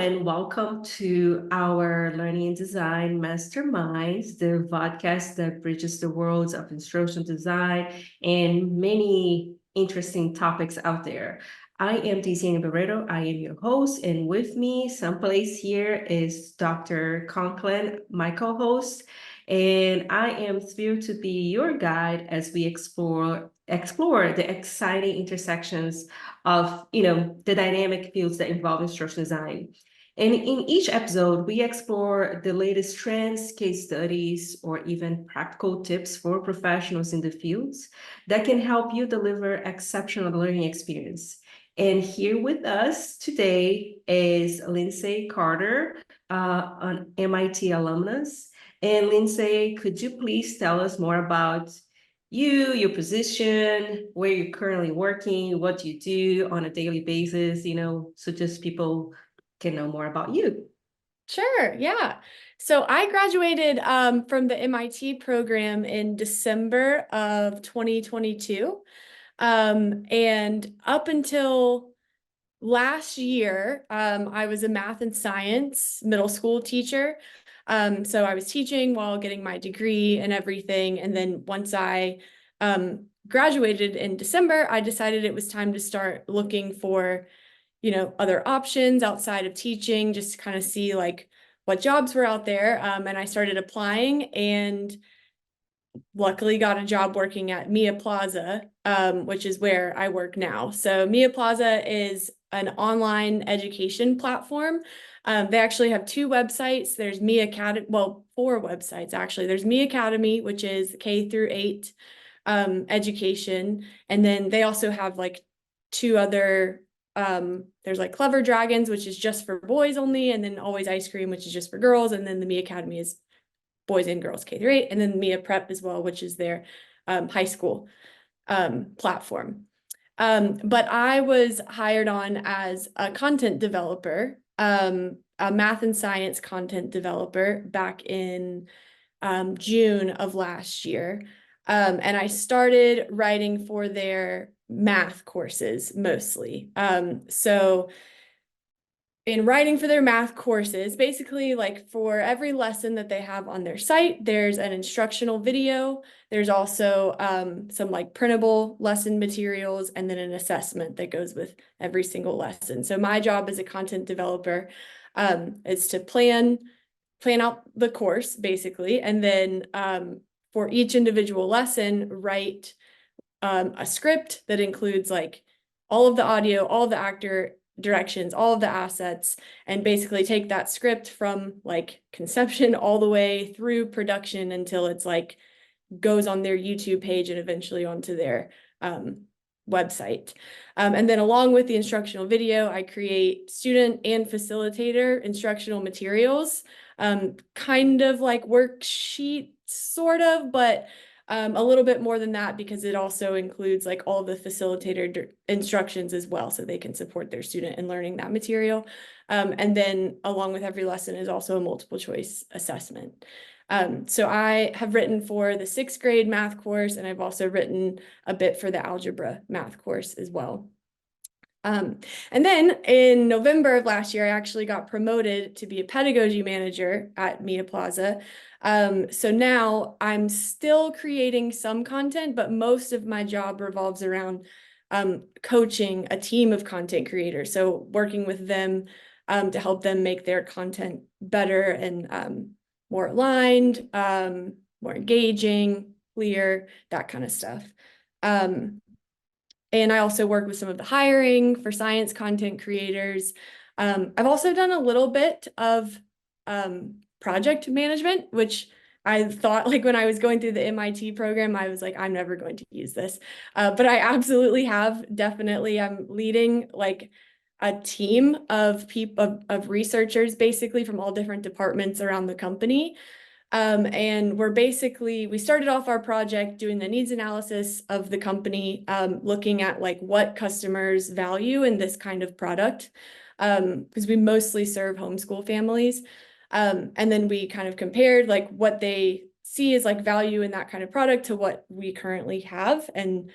and welcome to our Learning Design Masterminds, the podcast that bridges the worlds of instructional design and many interesting topics out there. I am Tiziana Barreto. I am your host, and with me, someplace here, is Dr. Conklin, my co-host. And I am thrilled to be your guide as we explore the exciting intersections of the dynamic fields that involve instructional design. And in each episode, we explore the latest trends, case studies, or even practical tips for professionals in the fields that can help you deliver exceptional learning experience. And here with us today is Lindsey Carter, an MIT alumnus. And Lindsey, could you please tell us more about you, your position, where you're currently working, what you do on a daily basis, so just people can know more about you. Sure, yeah. So I graduated from the MIT program in December of 2022. And up until last year, I was a math and science middle school teacher. So I was teaching while getting my degree and everything. And then once I graduated in December, I decided it was time to start looking for other options outside of teaching, just to kind of see like what jobs were out there. And I started applying and luckily got a job working at M Plaza, which is where I work now. So M Plaza is an online education platform. They actually have two websites. There's Me Academy, well, four websites actually. There's Me Academy, which is K-8 education. And then they also have like two other there's like Clever Dragons, which is just for boys only, and then Always Ice Cream, which is just for girls, and then the Me Academy is boys and girls K-8, and then Mia Prep as well, which is their high school platform. But I was hired on as a content developer, a math and science content developer back in June of last year. And I started writing for their math courses mostly. So in writing for their math courses, basically like for every lesson that they have on their site, there's an instructional video. There's also some like printable lesson materials and then an assessment that goes with every single lesson. So my job as a content developer is to plan out the course basically, and then for each individual lesson, write a script that includes like all of the audio, all of the actor directions, all of the assets, and basically take that script from like conception all the way through production until it's like goes on their YouTube page and eventually onto their website. And then along with the instructional video, I create student and facilitator instructional materials, kind of like worksheets, sort of, but a little bit more than that because it also includes like all the facilitator instructions as well, so they can support their student in learning that material. And then along with every lesson is also a multiple choice assessment. So I have written for the 6th grade math course, and I've also written a bit for the algebra math course as well. And then in November of last year, I actually got promoted to be a pedagogy manager at M Plaza. So now I'm still creating some content, but most of my job revolves around coaching a team of content creators. So working with them to help them make their content better and more aligned, more engaging, clear, that kind of stuff. And I also work with some of the hiring for science content creators. I've also done a little bit of project management, which I thought like when I was going through the MIT program, I was like, I'm never going to use this. But I absolutely have, definitely. I'm leading like a team of people, of researchers, basically from all different departments around the company. And we started off our project doing the needs analysis of the company, looking at like what customers value in this kind of product, because we mostly serve homeschool families. And then we kind of compared like what they see as like value in that kind of product to what we currently have, and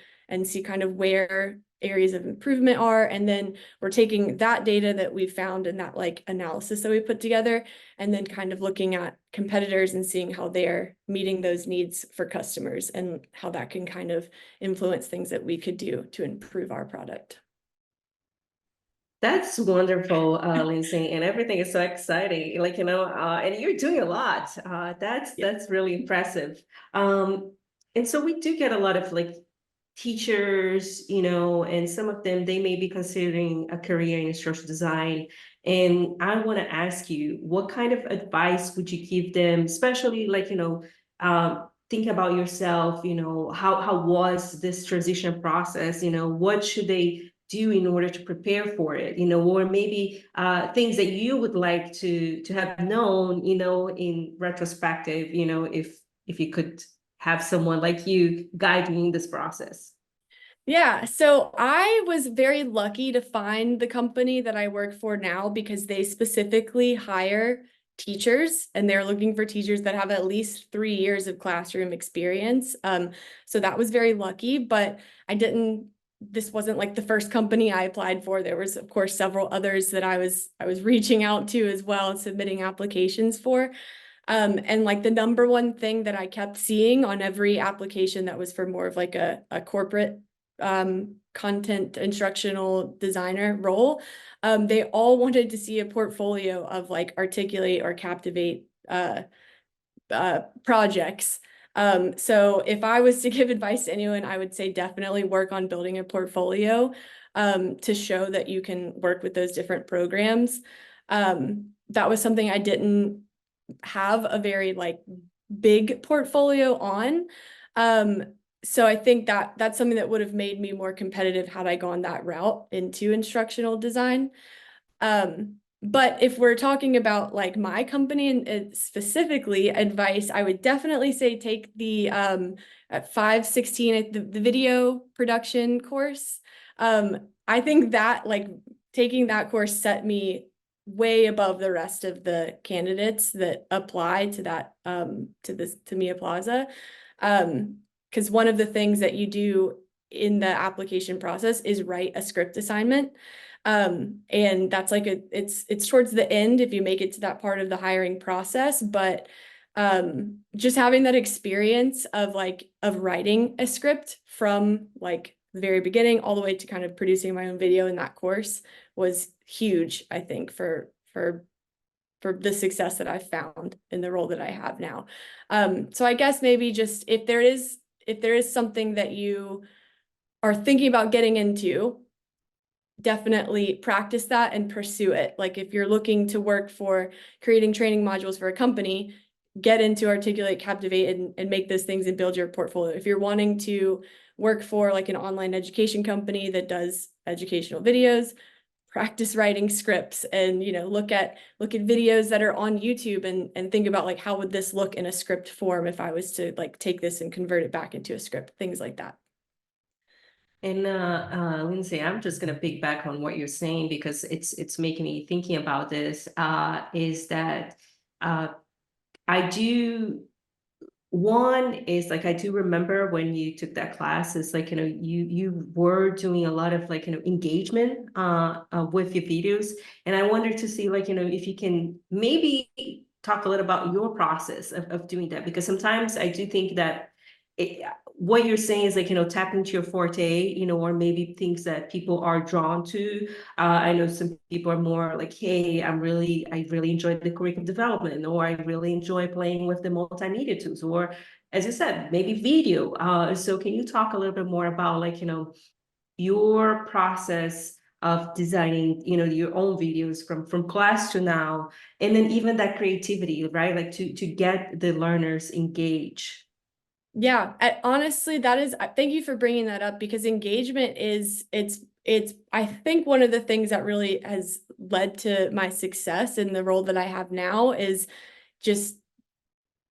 see kind of where areas of improvement are. And then we're taking that data that we found in that like analysis that we put together, and then kind of looking at competitors and seeing how they're meeting those needs for customers and how that can kind of influence things that we could do to improve our product. That's wonderful, Lindsay, and everything is so exciting. Like, and you're doing a lot. Yeah. That's really impressive. And so we do get a lot of like teachers, and some of them they may be considering a career in instructional design. And I want to ask you, what kind of advice would you give them, especially like, think about yourself, how was this transition process? What should they do in order to prepare for it, or maybe things that you would like to have known, in retrospective, if you could have someone like you guide me in this process. Yeah, so I was very lucky to find the company that I work for now because they specifically hire teachers, and they're looking for teachers that have at least 3 years of classroom experience. So that was very lucky, but this wasn't like the first company I applied for. There was, of course, several others that I was reaching out to as well and submitting applications for. And like the number one thing that I kept seeing on every application that was for more of like a corporate content instructional designer role, they all wanted to see a portfolio of like Articulate or Captivate projects. So if I was to give advice to anyone, I would say definitely work on building a portfolio to show that you can work with those different programs. That was something I didn't have a very like big portfolio on. So I think that that's something that would have made me more competitive had I gone that route into instructional design. But if we're talking about like my company and specifically advice, I would definitely say take the at 516 the video production course. I think that like taking that course set me way above the rest of the candidates that apply to that to M Plaza. Because one of the things that you do in the application process is write a script assignment. And that's like it's towards the end if you make it to that part of the hiring process, but just having that experience of writing a script from like the very beginning all the way to kind of producing my own video in that course was huge, I think, for the success that I've found in the role that I have now. So I guess maybe just if there is something that you are thinking about getting into, definitely practice that and pursue it. Like if you're looking to work for creating training modules for a company, get into Articulate, Captivate, and make those things and build your portfolio. If you're wanting to work for like an online education company that does educational videos, practice writing scripts and look at videos that are on YouTube and think about like how would this look in a script form if I was to like take this and convert it back into a script, things like that. And Lindsay, I'm just gonna piggyback on what you're saying because it's making me thinking about this. Is that I do. One is like I do remember when you took that class, it's like you were doing a lot of like engagement with your videos, and I wanted to see like if you can maybe talk a little about your process of doing that, because sometimes I do think that what you're saying is like tap into your forte, or maybe things that people are drawn to. I know some people are more like, hey, I really enjoy the curriculum development, or I really enjoy playing with the multimedia tools, or as you said, maybe video. So can you talk a little bit more about like your process of designing your own videos from class to now, and then even that creativity, right, like to get the learners engaged. Yeah, honestly, thank you for bringing that up because engagement it's I think one of the things that really has led to my success in the role that I have now is just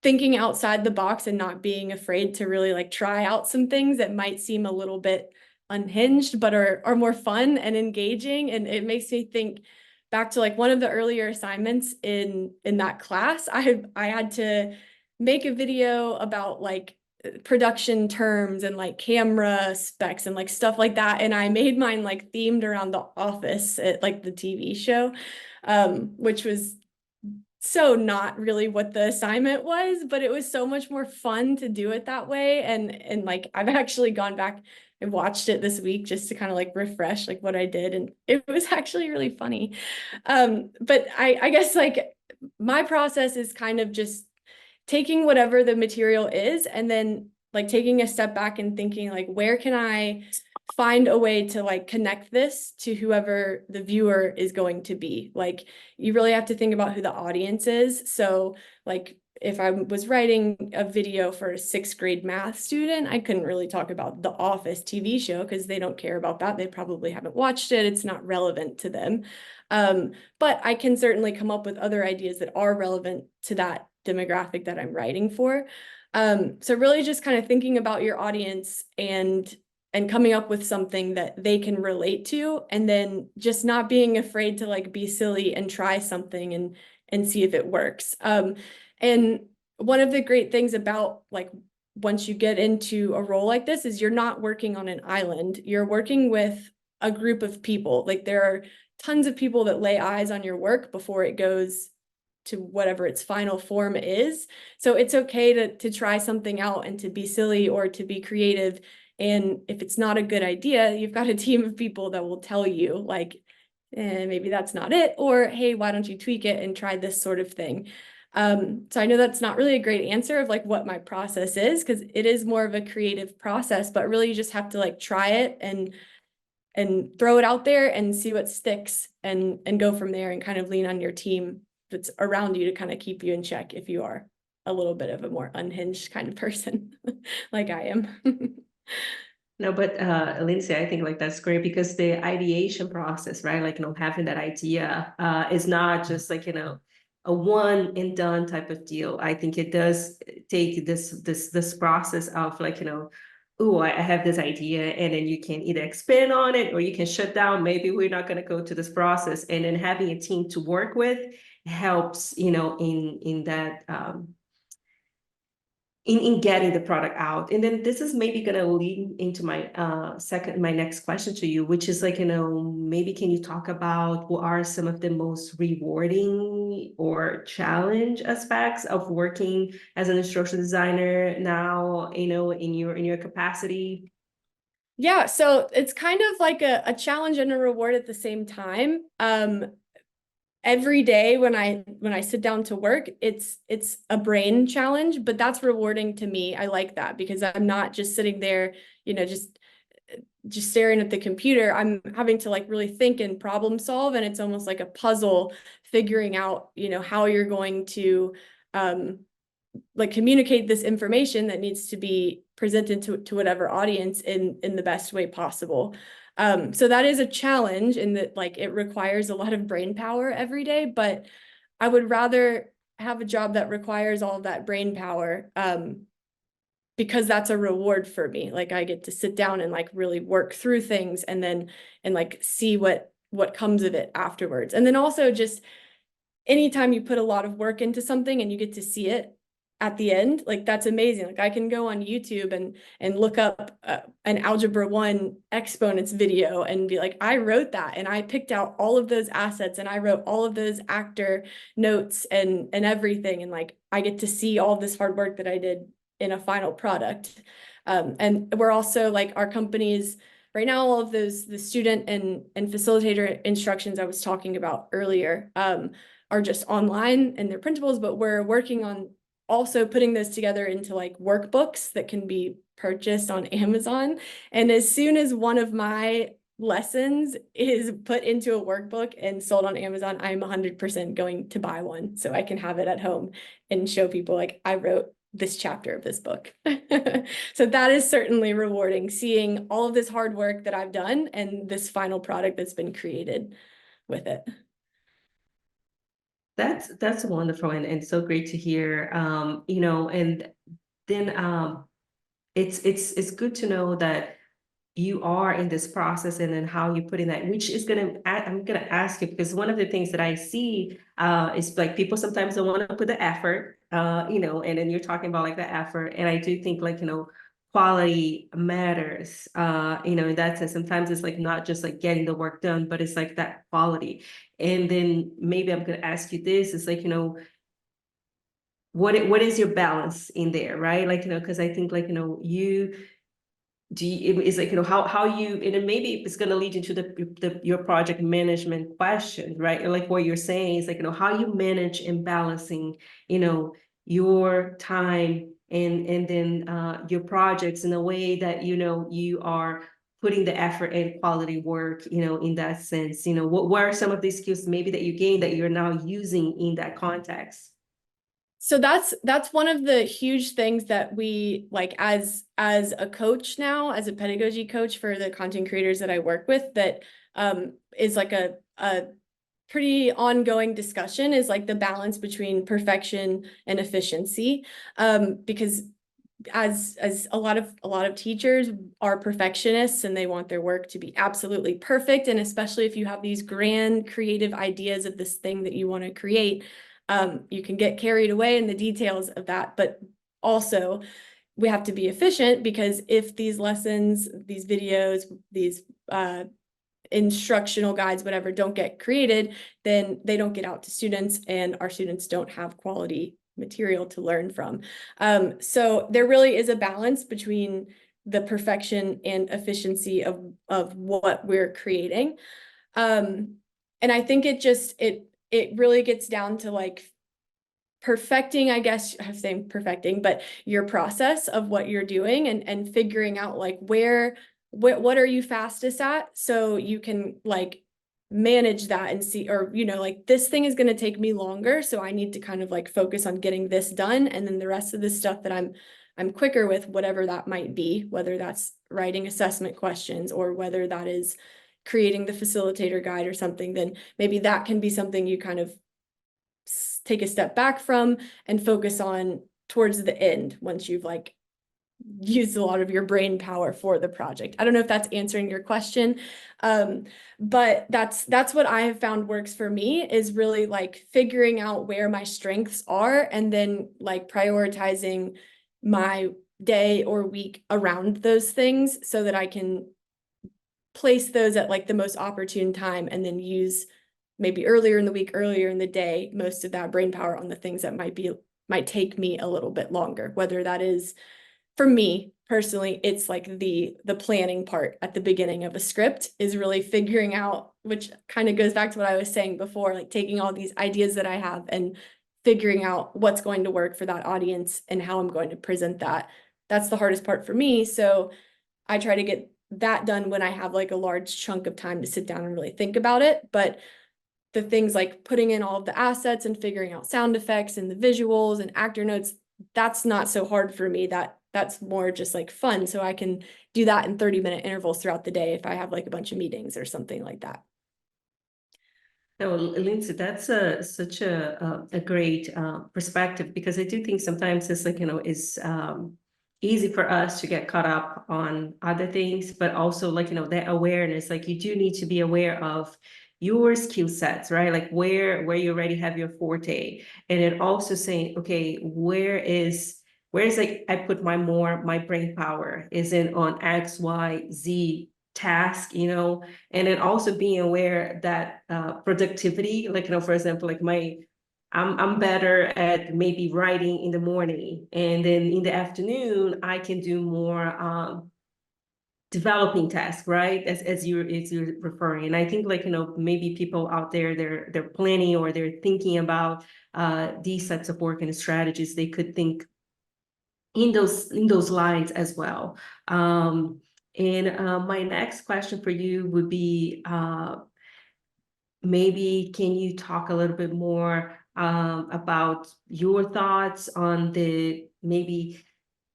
thinking outside the box and not being afraid to really like try out some things that might seem a little bit unhinged but are more fun and engaging. And it makes me think back to like one of the earlier assignments in that class. I had to make a video about like production terms and like camera specs and like stuff like that. And I made mine like themed around The Office, like the TV show, which was so not really what the assignment was, but it was so much more fun to do it that way. And like I've actually gone back and watched it this week just to kind of like refresh like what I did, and it was actually really funny. But I guess like my process is kind of just taking whatever the material is and then like taking a step back and thinking like, where can I find a way to like connect this to whoever the viewer is going to be? Like you really have to think about who the audience is. So like if I was writing a video for a 6th grade math student, I couldn't really talk about The Office TV show because they don't care about that. They probably haven't watched it. It's not relevant to them. But I can certainly come up with other ideas that are relevant to that demographic that I'm writing for. So really just kind of thinking about your audience and coming up with something that they can relate to, and then just not being afraid to like be silly and try something and see if it works. And one of the great things about like once you get into a role like this is you're not working on an island. You're working with a group of people. Like there are tons of people that lay eyes on your work before it goes to whatever its final form is. So it's okay to try something out and to be silly or to be creative. And if it's not a good idea, you've got a team of people that will tell you like, maybe that's not it, or hey, why don't you tweak it and try this sort of thing. So I know that's not really a great answer of like what my process is, because it is more of a creative process, but really you just have to like try it and throw it out there and see what sticks and go from there and kind of lean on your team that's around you to kind of keep you in check if you are a little bit of a more unhinged kind of person like I am. No, but Lindsay, I think like that's great because the ideation process, right? Like, having that idea is not just like, a one and done type of deal. I think it does take this process of like, oh, I have this idea, and then you can either expand on it or you can shut down. Maybe we're not going to go to this process. And then having a team to work with helps, in that in getting the product out. And then this is maybe going to lead into my my next question to you, which is like, maybe can you talk about what are some of the most rewarding or challenge aspects of working as an instructional designer now, in your capacity? Yeah, so it's kind of like a challenge and a reward at the same time. Every day when I sit down to work, it's a brain challenge, but that's rewarding to me. I like that because I'm not just sitting there, just staring at the computer. I'm having to like really think and problem solve, and it's almost like a puzzle figuring out, how you're going to like communicate this information that needs to be presented to whatever audience in the best way possible. So that is a challenge in that like it requires a lot of brain power every day, but I would rather have a job that requires all of that brain power, because that's a reward for me. Like I get to sit down and like really work through things and then like see what comes of it afterwards. And then also just anytime you put a lot of work into something and you get to see it at the end, like that's amazing. Like I can go on YouTube and look up an Algebra 1 exponents video and be like, I wrote that and I picked out all of those assets and I wrote all of those actor notes and everything. And like I get to see all of this hard work that I did in a final product. And we're also like our companies right now, all of those the student and facilitator instructions I was talking about earlier are just online and they're printables, but we're working on also putting those together into like workbooks that can be purchased on Amazon. And as soon as one of my lessons is put into a workbook and sold on Amazon, I'm 100% going to buy one so I can have it at home and show people like I wrote this chapter of this book. So that is certainly rewarding, seeing all of this hard work that I've done and this final product that's been created with it. That's wonderful and so great to hear. And then it's good to know that you are in this process, and then how you put in that, which is I'm gonna ask you, because one of the things that I see is like people sometimes don't want to put the effort, and then you're talking about like the effort, and I do think like, quality matters, in that sense. Sometimes it's like not just like getting the work done, but it's like that quality. And then maybe I'm gonna ask you this, it's like, what is your balance in there, right? Like, because I think like, it's like, how you, and then maybe it's going to lead into your project management question, right? Like what you're saying is like, how you manage and balancing, your time and then your projects in a way that, you are putting the effort and quality work, in that sense. What are some of these skills maybe that you gained that you're now using in that context? So that's one of the huge things that we like as a coach now, as a pedagogy coach for the content creators that I work with, that is like a pretty ongoing discussion, is like the balance between perfection and efficiency. Because as a lot of teachers are perfectionists and they want their work to be absolutely perfect, and especially if you have these grand creative ideas of this thing that you want to create, you can get carried away in the details of that. But also we have to be efficient, because if these lessons, these videos, these instructional guides, whatever, don't get created, then they don't get out to students, and our students don't have quality material to learn from. So there really is a balance between the perfection and efficiency of what we're creating. And I think it really gets down to like perfecting, I guess I'm saying perfecting, but your process of what you're doing, and figuring out like what are you fastest at, so you can like manage that and see, or like this thing is going to take me longer, so I need to kind of like focus on getting this done, and then the rest of the stuff that I'm quicker with, whatever that might be, whether that's writing assessment questions or whether that is creating the facilitator guide or something, then maybe that can be something you kind of take a step back from and focus on towards the end, once you've like used a lot of your brain power for the project. I don't know if that's answering your question, but that's what I have found works for me, is really like figuring out where my strengths are, and then like prioritizing my day or week around those things, so that I can place those at like the most opportune time, and then use maybe earlier in the week, earlier in the day, most of that brain power on the things that might take me a little bit longer. Whether that is, for me personally, it's like the planning part at the beginning of a script, is really figuring out, which kind of goes back to what I was saying before, like taking all these ideas that I have and figuring out what's going to work for that audience and how I'm going to present that. That's the hardest part for me. So I try to get that done when I have like a large chunk of time to sit down and really think about it. But the things like putting in all of the assets and figuring out sound effects and the visuals and actor notes, that's not so hard for me. That's more just like fun. So I can do that in 30-minute intervals throughout the day if I have like a bunch of meetings or something like that. No, Lindsay, that's such a great perspective, because I do think sometimes it's like, it's easy for us to get caught up on other things, but also like, that awareness, like you do need to be aware of your skill sets, right? Like where you already have your forte, and then also saying, okay, where's like I put my brain power is in on X, Y, Z task, and then also being aware that productivity, like, for example, like I'm better at maybe writing in the morning, and then in the afternoon I can do more developing tasks, right? As you're referring. And I think like, maybe people out there, they're planning or they're thinking about these types of work and strategies. They could think in those lines as well. And my next question for you would be, maybe can you talk a little bit more about your thoughts on the maybe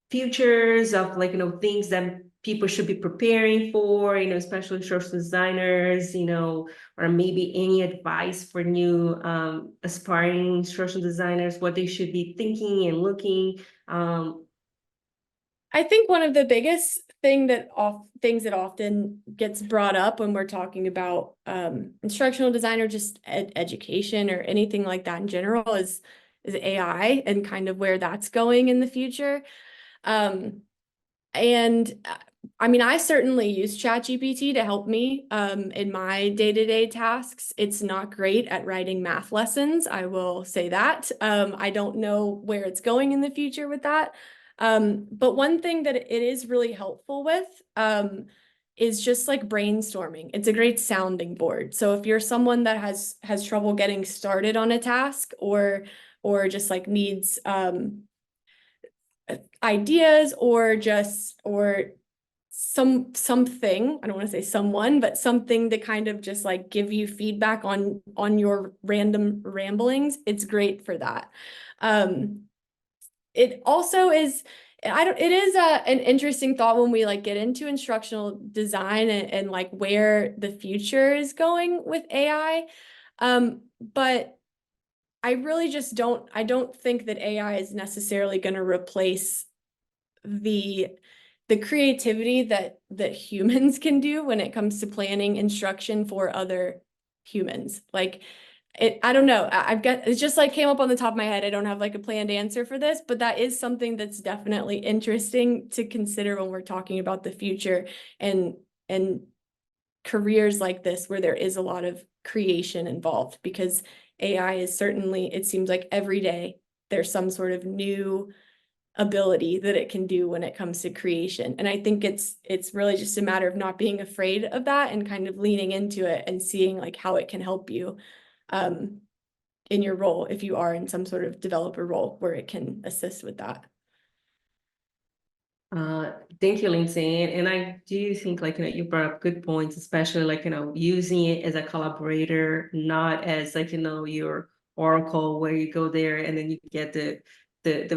futures of like, things that people should be preparing for, especially instructional designers, or maybe any advice for new aspiring instructional designers, what they should be thinking and looking. I think one of the biggest things that often gets brought up when we're talking about instructional design or just education or anything like that in general is AI and kind of where that's going in the future. Um, and I mean, I certainly use ChatGPT to help me in my day-to-day tasks. It's not great at writing math lessons, I will say that. I don't know where it's going in the future with that. But one thing that it is really helpful with is just like brainstorming. It's a great sounding board. So if you're someone that has trouble getting started on a task or just like needs ideas or something, I don't want to say someone, but something to kind of just like give you feedback on your random ramblings, it's great for that. It also is it is an interesting thought when we like get into instructional design and like where the future is going with AI. But I really just I don't think that AI is necessarily going to replace the creativity that humans can do when it comes to planning instruction for other humans. Like I don't know. I've got, it's just like came up on the top of my head. I don't have like a planned answer for this, but that is something that's definitely interesting to consider when we're talking about the future and careers like this where there is a lot of creation involved, because AI is certainly, it seems like every day there's some sort of new ability that it can do when it comes to creation. And I think it's really just a matter of not being afraid of that and kind of leaning into it and seeing like how it can help you in your role if you are in some sort of developer role where it can assist with that. Thank you, Lindsay. And I do think like, you brought up good points, especially like, using it as a collaborator, not as like, your oracle where you go there and then you get the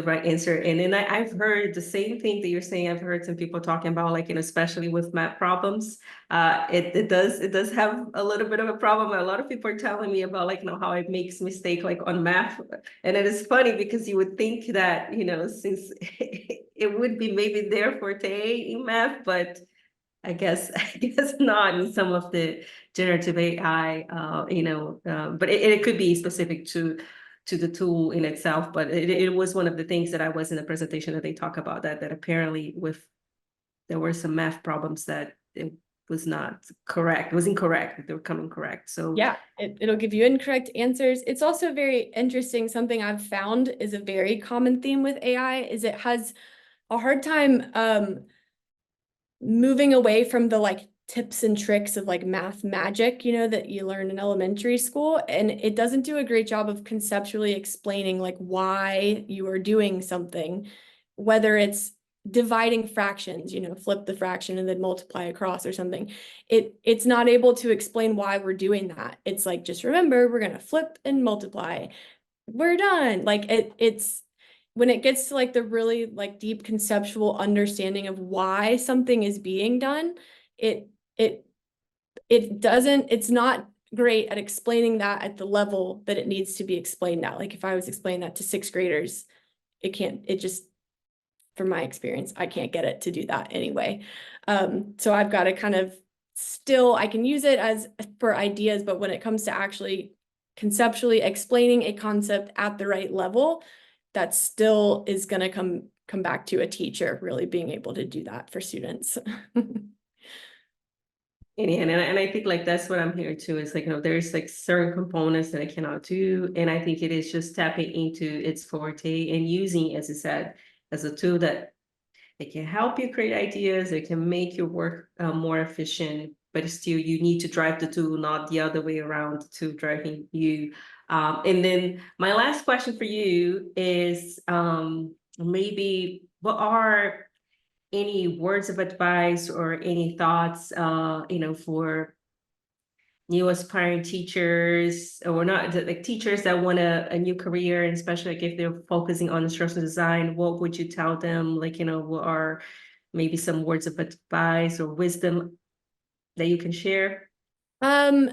right answer. And then I've heard the same thing that you're saying. I've heard some people talking about like, especially with math problems. It does have a little bit of a problem. A lot of people are telling me about like, how it makes mistake like on math. And it is funny because you would think that, since it would be maybe their forte in math, but I guess not in some of the generative AI, but it could be specific to the tool in itself. But it was one of the things that I was in the presentation that they talk about that apparently there were some math problems that it was not correct. It was incorrect, that they were coming correct. So yeah, it'll give you incorrect answers. It's also very interesting. Something I've found is a very common theme with AI is it has a hard time moving away from the like tips and tricks of like math magic, that you learn in elementary school. And it doesn't do a great job of conceptually explaining like why you are doing something, whether it's dividing fractions, flip the fraction and then multiply across or something. It's not able to explain why we're doing that. It's like, just remember, we're going to flip and multiply. We're done. Like it's when it gets to like the really like deep conceptual understanding of why something is being done, it it it's not great at explaining that at the level that it needs to be explained at. Like if I was explaining that to sixth graders, it just, from my experience, I can't get it to do that anyway. So I've got to kind of I can use it as for ideas, but when it comes to actually conceptually explaining a concept at the right level, that still is going to come back to a teacher really being able to do that for students. and I think like that's what I'm hearing too. Is like, there's like certain components that I cannot do. And I think it is just tapping into its forte and using, as I said, as a tool that it can help you create ideas. It can make your work more efficient, but still you need to drive the tool, not the other way around to driving you. And then my last question for you is maybe what are any words of advice or any thoughts, for new aspiring teachers or not, like teachers that want a new career, and especially like if they're focusing on instructional design, what would you tell them? Like, what are maybe some words of advice or wisdom that you can share? Um,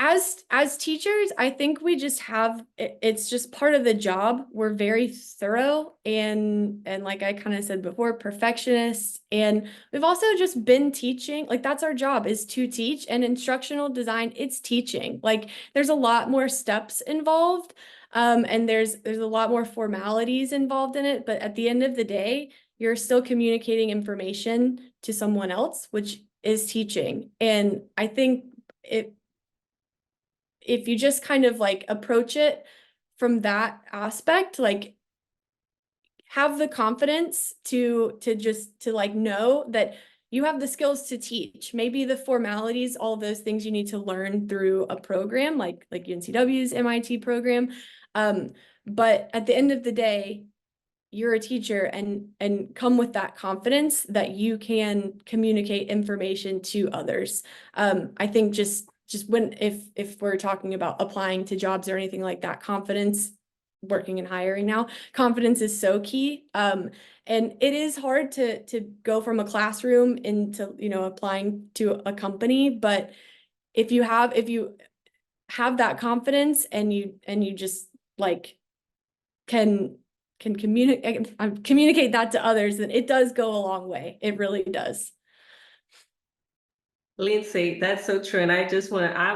as teachers, I think we just have it's just part of the job. We're very thorough and like I kind of said before, perfectionists. And we've also just been teaching, like that's our job, is to teach. And instructional design, it's teaching. Like there's a lot more steps involved. And there's a lot more formalities involved in it. But at the end of the day, you're still communicating information to someone else, which is teaching. And I think if you just kind of like approach it from that aspect, like have the confidence to like know that you have the skills to teach. Maybe the formalities, all those things you need to learn through a program like UNCW's MIT program. But at the end of the day, you're a teacher and come with that confidence that you can communicate information to others. I think just when if we're talking about applying to jobs or anything like that, confidence, working and hiring now, confidence is so key. And it is hard to go from a classroom into, you know, applying to a company, but if you have that confidence and you just like can communicate that to others, then it does go a long way. It really does. Lindsay, that's so true. And I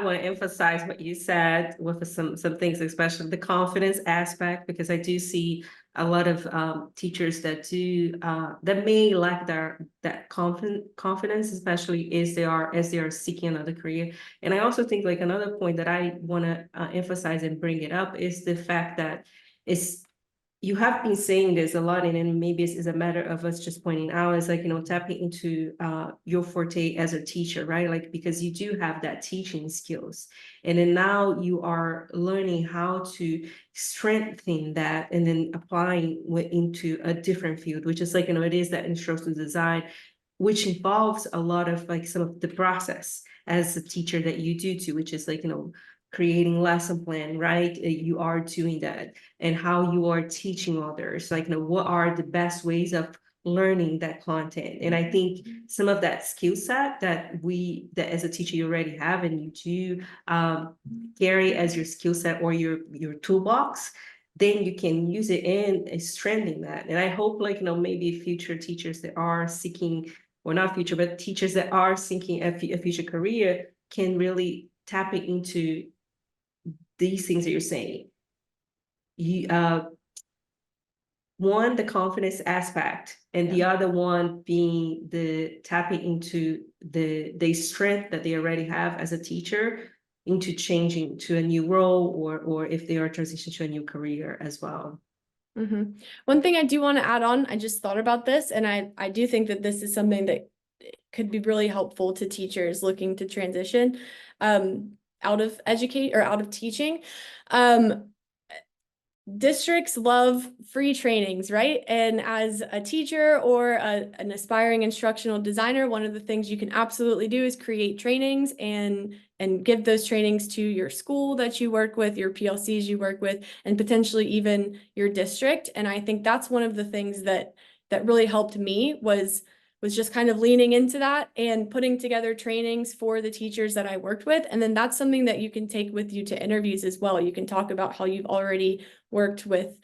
want to emphasize what you said with some things, especially the confidence aspect, because I do see a lot of teachers that that may lack that confidence, especially as they are seeking another career. And I also think like another point that I want to emphasize and bring it up is the fact that it's you have been saying this a lot, and then maybe it's a matter of us just pointing out, is like, you know, tapping into your forte as a teacher, right? Like, because you do have that teaching skills. And then now you are learning how to strengthen that and then applying it into a different field, which is like, you know, it is that instructional design, which involves a lot of like some of the process as a teacher that you do too, which is like, you know, creating lesson plan, right? You are doing that, and how you are teaching others, like, you know, what are the best ways of learning that content. And I think some of that skill set that as a teacher you already have, and you do carry as your skill set or your toolbox, then you can use it in strengthening that. And I hope, like, you know, maybe future teachers that are seeking, or not future, but teachers that are seeking a future career can really tap it into these things that you're saying. You one, the confidence aspect, and the other one being the tapping into the strength that they already have as a teacher into changing to a new role, or if they are transitioning to a new career as well. Mm-hmm. One thing I do want to add on, I just thought about this, and I do think that this is something that could be really helpful to teachers looking to transition out of teaching. Districts love free trainings, right? And as a teacher or an aspiring instructional designer, one of the things you can absolutely do is create trainings and give those trainings to your school that you work with, your PLCs you work with, and potentially even your district. And I think that's one of the things that really helped me was just kind of leaning into that and putting together trainings for the teachers that I worked with. And then that's something that you can take with you to interviews as well. You can talk about how you've already worked with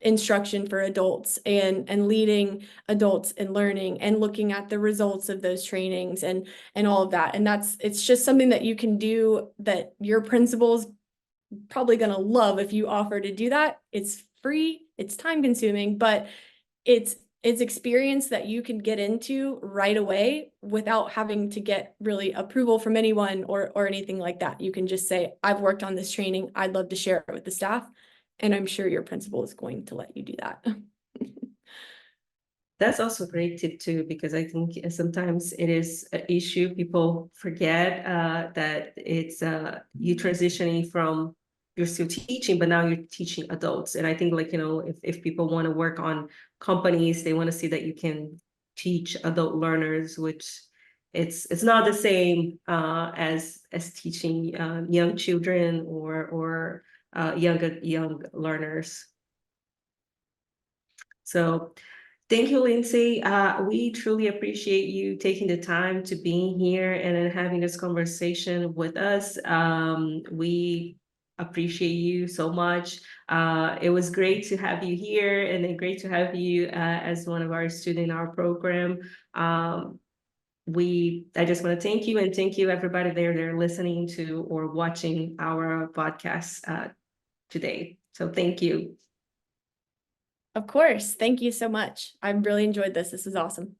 instruction for adults and leading adults in learning and looking at the results of those trainings and all of that. And it's just something that you can do that your principal's probably going to love if you offer to do that. It's free, it's time consuming, but it's experience that you can get into right away without having to get really approval from anyone or anything like that. You can just say, I've worked on this training. I'd love to share it with the staff. And I'm sure your principal is going to let you do that. That's also a great tip too, because I think sometimes it is an issue. People forget that it's you transitioning from, you're still teaching, but now you're teaching adults. And I think, like, you know, if people want to work on companies, they want to see that you can teach adult learners, which it's not the same as teaching young children or young learners. So Thank you, Lindsay. We truly appreciate you taking the time to being here and then having this conversation with us. We appreciate you so much. It was great to have you here, and then great to have you as one of our students in our program. I just want to thank you, and thank you everybody there that are listening to or watching our podcast today. So thank you. Of course. Thank you so much. I really enjoyed this. This is awesome.